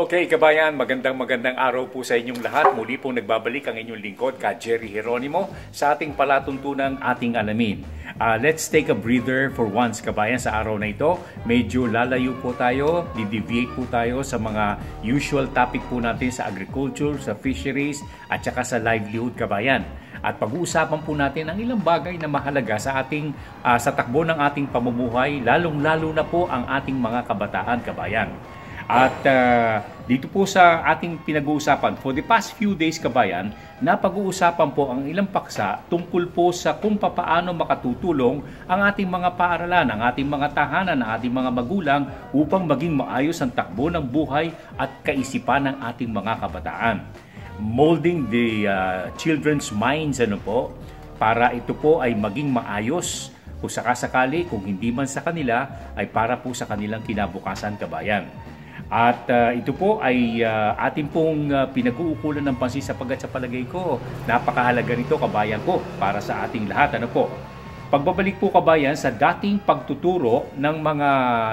Okay, kabayan, magandang araw po sa inyong lahat. Muli po nagbabalik ang inyong lingkod, Ka Jerry Geronimo, sa ating palatuntunang ating alamin. Let's take a breather for once, kabayan, sa araw na ito. Medyo lalayo po tayo, di-deviate po tayo sa mga usual topic po natin sa agriculture, sa fisheries, at saka sa livelihood, kabayan. At pag-uusapan po natin ang ilang bagay na mahalaga sa ating sa takbo ng ating pamumuhay, lalong-lalo na po ang ating mga kabataan, kabayan. At dito po sa ating pinag-uusapan, for the past few days, kabayan, napag-uusapan po ang ilang paksa tungkol po sa kung paano makatutulong ang ating mga paaralan, ang ating mga tahanan, ang ating mga magulang upang maging maayos ang takbo ng buhay at kaisipan ng ating mga kabataan. Molding the children's minds, para ito po ay maging maayos kung sakasakali, kung hindi man sa kanila, ay para po sa kanilang kinabukasan, kabayan. At ito po ay ating pong pinag-uukulan ng pansin sapagkat sa palagay ko, napakahalaga nito, kabayan ko, para sa ating lahat. Pagbabalik po, kabayan, sa dating pagtuturo ng mga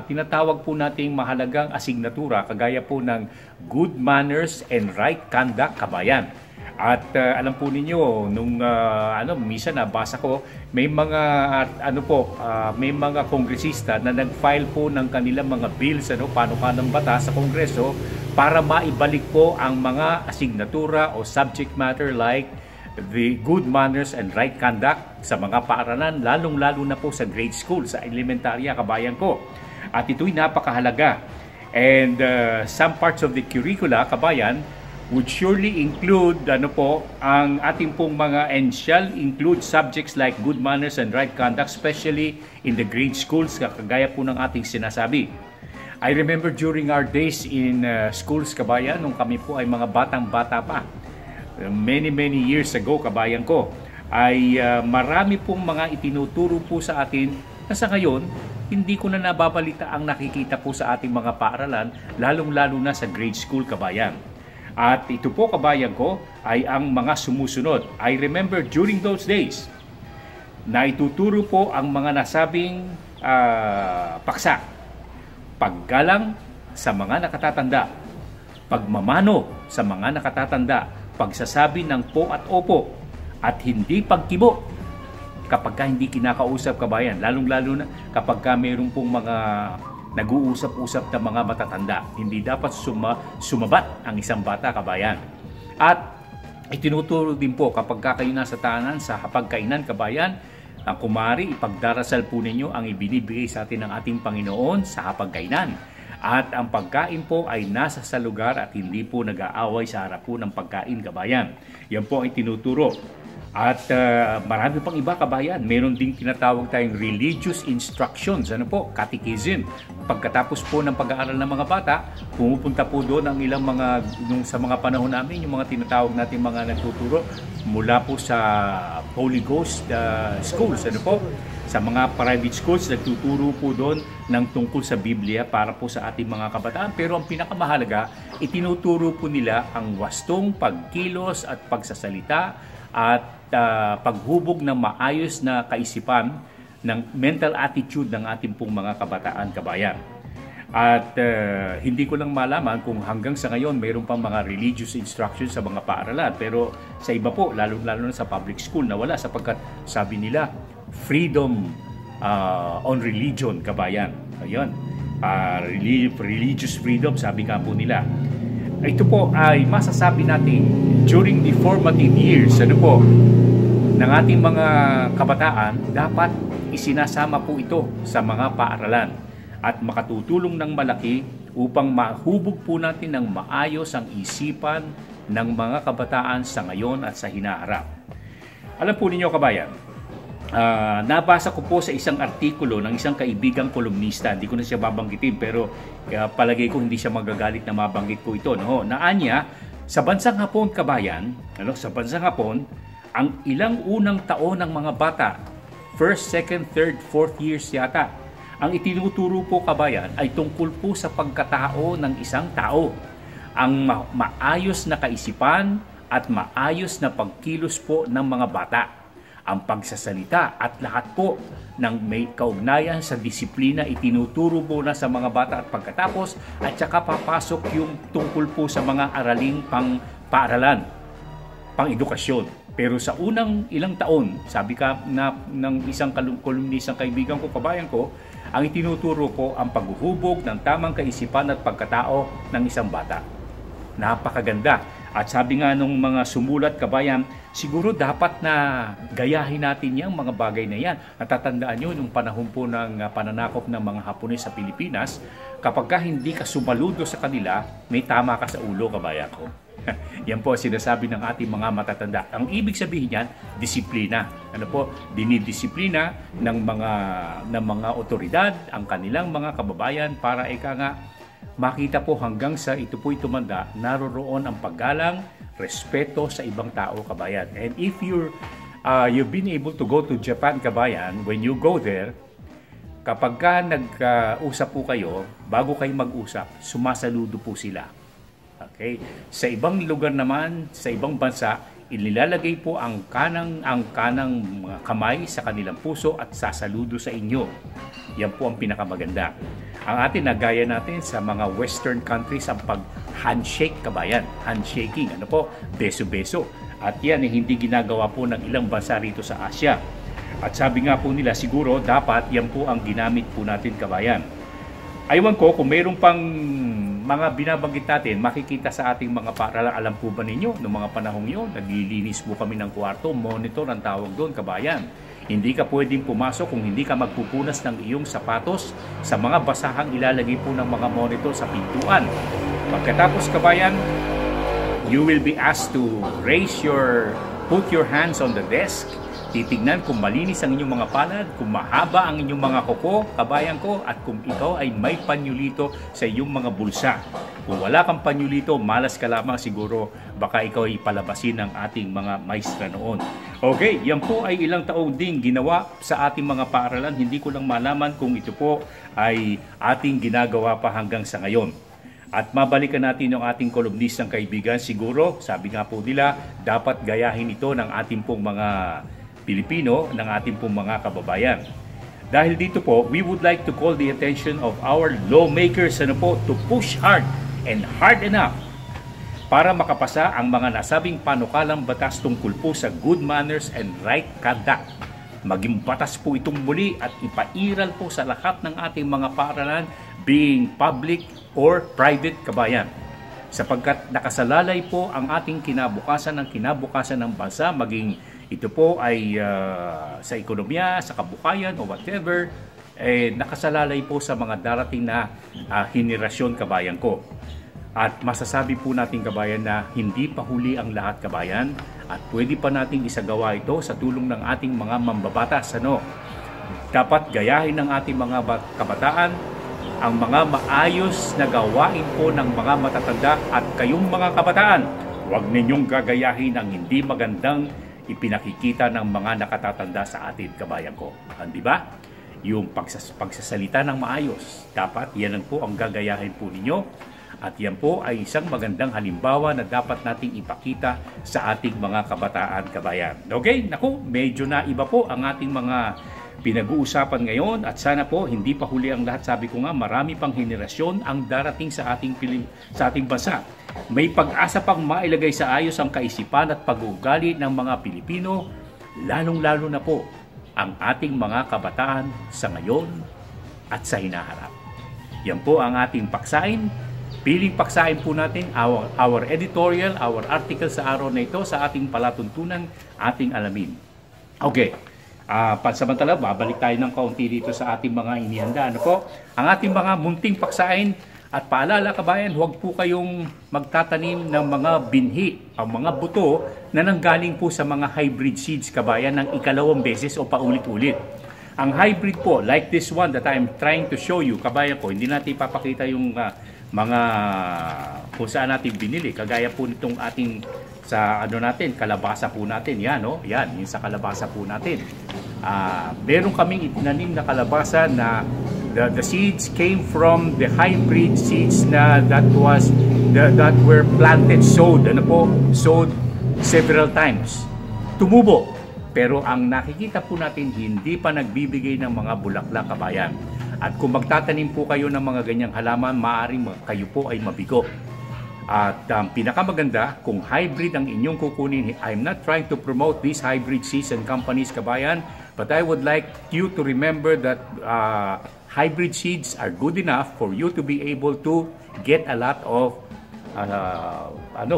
tinatawag po nating mahalagang asignatura, kagaya po ng good manners and right conduct, kabayan. At alam po ninyo, nung minsan nabasa ko, may mga may mga kongresista na nag-file po ng kanilang mga bills, panukalang batas sa Kongreso para maibalik po ang mga asignatura o subject matter like the good manners and right conduct sa mga paaralan, lalong-lalo na po sa grade school, sa elementarya, kabayan ko. At ito'y napakahalaga. And some parts of the curricula, kabayan, would surely include ang ating pong mga and shall include subjects like good manners and right conduct, especially in the grade schools, kagaya po ng ating sinasabi. I remember during our days in schools, kabayan, nung kami po ay mga batang-bata pa, many years ago, kabayan ko, ay marami pong mga itinuturo po sa atin na sa ngayon, hindi ko na nababalita ang nakikita po sa ating mga paaralan, lalong-lalo na sa grade school, kabayan. At ito po, kabayan ko, ay ang mga sumusunod. I remember during those days na ituturo po ang mga nasabing paksa. Paggalang sa mga nakatatanda, pagmamano sa mga nakatatanda, pagsasabi ng po at opo, at hindi pagkibo kapag hindi kinakausap, kabayan. Lalong-lalo na kapag mayroon pong mga nag-uusap-usap ng mga matatanda. Hindi dapat sumabat ang isang bata, kabayan. At itinuturo din po kapag kayo nasa tahanan sa hapagkainan, kabayan, ang kumari, ipagdarasal po ninyo ang ibinibigay sa atin ng ating Panginoon sa hapagkainan. At ang pagkain po ay nasa sa lugar at hindi po nag-aaway sa harap po ng pagkain, kabayan. Yan po ang itinuturo. At marami pang iba, kabayan. Meron ding tinatawag tayong religious instructions, catechism. Pagkatapos po ng pag-aaral ng mga bata, pumupunta po doon ang ilang mga, sa mga panahon namin, yung mga tinatawag natin mga nagtuturo mula po sa Holy Ghost schools, sa mga private schools, nagtuturo po doon ng tungkol sa Biblia para po sa ating mga kabataan. Pero ang pinakamahalaga, itinuturo po nila ang wastong pagkilos at pagsasalita at paghubog ng maayos na kaisipan ng mental attitude ng ating pong mga kabataan, kabayan. At hindi ko lang malaman kung hanggang sa ngayon mayroon pang mga religious instructions sa mga paaralan. Pero sa iba po, lalo na sa public school, nawala sapagkat sabi nila, freedom on religion, kabayan. Ayun, religious freedom, sabi nga po nila. Ito po ay masasabi natin during the formative years ng ating mga kabataan, dapat isinasama po ito sa mga paaralan at makatutulong ng malaki upang mahubog po natin ng maayos ang isipan ng mga kabataan sa ngayon at sa hinaharap. Alam po ninyo, kabayan, nabasa ko po sa isang artikulo ng isang kaibigang kolumnista. Hindi ko na siya babanggitin, pero palagay ko hindi siya magagalit na mabanggit ko ito. Naanya, sa bansang Hapon, kabayan, sa bansang Hapon, ang ilang unang taon ng mga bata, first, second, third, fourth years yata, ang itinuturo po, kabayan, ay tungkol po sa pagkatao ng isang tao. Ang maayos na kaisipan at maayos na pagkilos po ng mga bata. ang pagsasalita at lahat po ng may kaugnayan sa disiplina itinuturo po na sa mga bata at pagkatapos at saka papasok yung tungkol po sa mga araling paaralan, pang-edukasyon. Pero sa unang ilang taon, sabi ka na ng isang kolumnistang kaibigan ko, kabayan ko, ang itinuturo ko ang paghuhubog ng tamang kaisipan at pagkatao ng isang bata. Napakaganda. At sabi nga nung mga sumulat, kabayan, siguro dapat na gayahin natin yung mga bagay na yan. Natatandaan nyo, nung panahon po ng pananakop ng mga Hapones sa Pilipinas, kapag ka hindi ka sumaludo sa kanila, may tama ka sa ulo, kabayan ko. Yan po sinasabi ng ating mga matatanda. Ang ibig sabihin niyan, disiplina. Ano po? Dinidisiplina ng mga otoridad ang kanilang mga kababayan para makita po hanggang sa ito po'y tumanda, naroroon ang paggalang, respeto sa ibang tao, kabayan. And if you've been able to go to Japan, kabayan, when you go there, kapag ka nag-usap po kayo, bago kayo mag-usap, sumasaludo po sila. Okay? Sa ibang lugar naman, sa ibang bansa, inilalagay po ang kanang kamay sa kanilang puso at sasaludo sa inyo. Yan po ang pinakamaganda. Ang atin, nagaya natin sa mga western countries ang pag-handshake, kabayan. Handshaking, ano po? Beso-beso. At yan hindi ginagawa po ng ilang bansa rito sa Asia. At sabi nga po nila, siguro dapat yan po ang ginamit po natin, kabayan. Aywan ko, kung mayroon pang mga binabanggit natin, makikita sa ating mga paaralan. Alam po ba ninyo, noong mga panahong yun, naglilinis po kami ng kwarto, monitor ang tawag doon, kabayan. Hindi ka pwedeng pumasok kung hindi ka magpupunas ng iyong sapatos sa mga basahang ilalagay po ng mga monitor sa pintuan. Pagkatapos, kabayan, you will be asked to put your hands on the desk. Titignan kung malinis ang inyong mga palad, kung mahaba ang inyong mga kuko, kabayan ko, at kung ikaw ay may panyulito sa iyong mga bulsa. Kung wala kang panyulito, malas ka lamang, siguro baka ikaw ay palabasin ng ating mga maestra noon. Okay, yan po ay ilang taong ding ginawa sa ating mga paaralan. Hindi ko lang malaman kung ito po ay ating ginagawa pa hanggang sa ngayon. At mabalikan natin yung ating kolumnistang kaibigan. Siguro, sabi nga po nila, dapat gayahin ito ng ating pong mga Pilipino, ng ating pong mga kababayan. Dahil dito po, we would like to call the attention of our lawmakers to push hard and hard enough para makapasa ang mga nasabing panukalang batas tungkol po sa good manners and right conduct. Maging batas po itong muli at ipairal po sa lahat ng ating mga paaralan, being public or private, kabayan. Sapagkat nakasalalay po ang ating kinabukasan ng bansa, maging ito po ay sa ekonomiya, sa kabukayan o whatever, nakasalalay po sa mga darating na henerasyon, kabayan ko. At masasabi po natin, kabayan, na hindi pa huli ang lahat, kabayan, at pwede pa nating isagawa ito sa tulong ng ating mga mambabatas. Dapat gayahin ng ating mga kabataan ang mga maayos na gawain po ng mga matatanda, at kayong mga kabataan, huwag ninyong gagayahin ang hindi magandang ipinakikita ng mga nakatatanda sa atin, kabayan ko. Di ba? Yung pagsasalita ng maayos, dapat yan po ang gagayahin po ninyo. At yan po ay isang magandang halimbawa na dapat nating ipakita sa ating mga kabataan, kabayan. Okay? Naku, medyo na iba po ang ating mga pinag-uusapan ngayon, at sana po hindi pa huli ang lahat. Sabi ko nga, marami pang henerasyon ang darating sa ating bansa. May pag-asa pang mailagay sa ayos ang kaisipan at pag-uugali ng mga Pilipino, lalong-lalo na po ang ating mga kabataan sa ngayon at sa hinaharap. Yan po ang ating paksain. Piling paksain po natin our editorial, our article sa araw na ito sa ating palatuntunan, ating alamin. Okay. Pansamantala, babalik tayo ng kaunti dito sa ating mga inihanda. Ang ating mga munting paksain. At paalala, kabayan, huwag po kayong magtatanim ng mga binhi, ang mga buto na nanggaling po sa mga hybrid seeds, kabayan, ng ikalawang beses o paulit-ulit. Ang hybrid po, like this one that I'm trying to show you, kabayan ko, hindi natin ipapakita yung mga kung saan natin binili. Kagaya po nitong ating sa kalabasa po natin. Yan, yan, yung sa kalabasa po natin. Meron kaming itinanim na kalabasa na the seeds came from the hybrid seeds that were planted, sowed several times. Tumubo. pero ang nakikita po natin hindi pa nagbibigay ng mga bulaklak, kabayan. At kung magtatanim po kayo ng mga ganyang halaman, maaaring kayo po ay mabigo. At pinakamaganda, kung hybrid ang inyong kukunin, I'm not trying to promote these hybrid seeds and companies, kabayan, but I would like you to remember that hybrid seeds are good enough for you to be able to get a lot of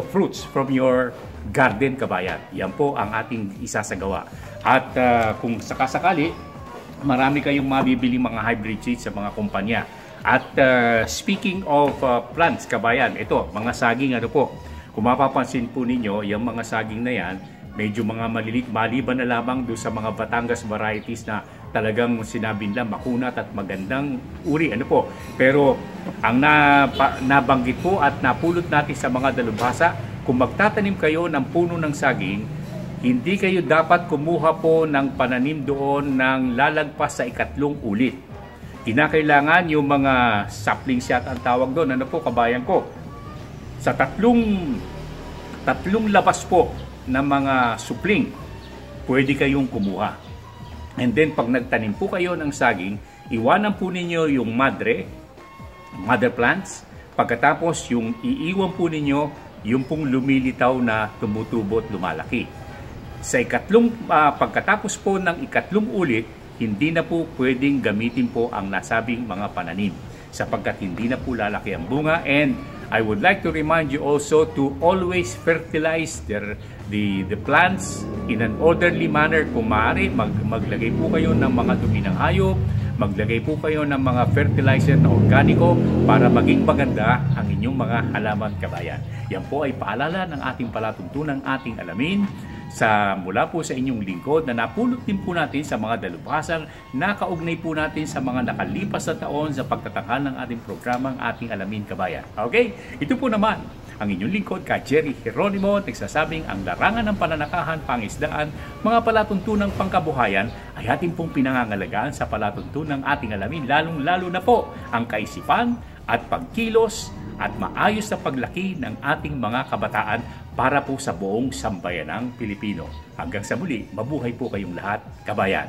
fruits from your garden, kabayan. Yan po ang ating isasagawa. At kung sakasakali, marami kayong mabibili mga hybrid seeds sa mga kumpanya. At speaking of plants, kabayan, ito, mga saging, kung mapapansin po ninyo, yung mga saging na yan, medyo mga maliban na lamang doon sa mga Batangas varieties na talagang sinabi nila makunat at magandang uri, Pero ang nabanggit po at napulot natin sa mga dalubhasa, kung magtatanim kayo ng puno ng saging, hindi kayo dapat kumuha po ng pananim doon ng lalagpas sa 3 ulit. Kinakailangan yung mga sapling shot ang tawag doon. Kabayan ko? Sa tatlong labas po ng mga supling, pwede kayong kumuha. And then, pag nagtanim po kayo ng saging, iwanan po ninyo yung mother plants. Pagkatapos, yung iiwan po ninyo, yung pong lumilitaw na tumutubo at lumalaki. Sa pagkatapos po ng 3 ulit, hindi na po pwedeng gamitin po ang nasabing mga pananim sapagkat hindi na po lalaki ang bunga. And I would like to remind you also to always fertilize the plants in an orderly manner. Kung maaari, maglagay po kayo ng mga dumi ng hayop, maglagay po kayo ng mga fertilizer na organiko para maging maganda ang inyong mga halaman, kabayan. Yan po ay paalala ng ating palatuntunang ating alamin mula po sa inyong lingkod na napulot din po natin sa mga dalubhasang nakaugnay po natin sa mga nakalipas na taon sa pagtatanghal ng ating programang Ating Alamin, kabayan. Okay? Ito po naman ang inyong lingkod, Ka Jerry Geronimo, nagsasabing ang larangan ng pananakahan, pangisdaan, mga palatuntunang pangkabuhayan ay ating pong pinangangalagaan sa palatuntunang Ating Alamin, lalong-lalo na po ang kaisipan at pagkilos at maayos na paglaki ng ating mga kabataan para po sa buong sambayanang Pilipino. Hanggang sa muli, mabuhay po kayong lahat, kabayan.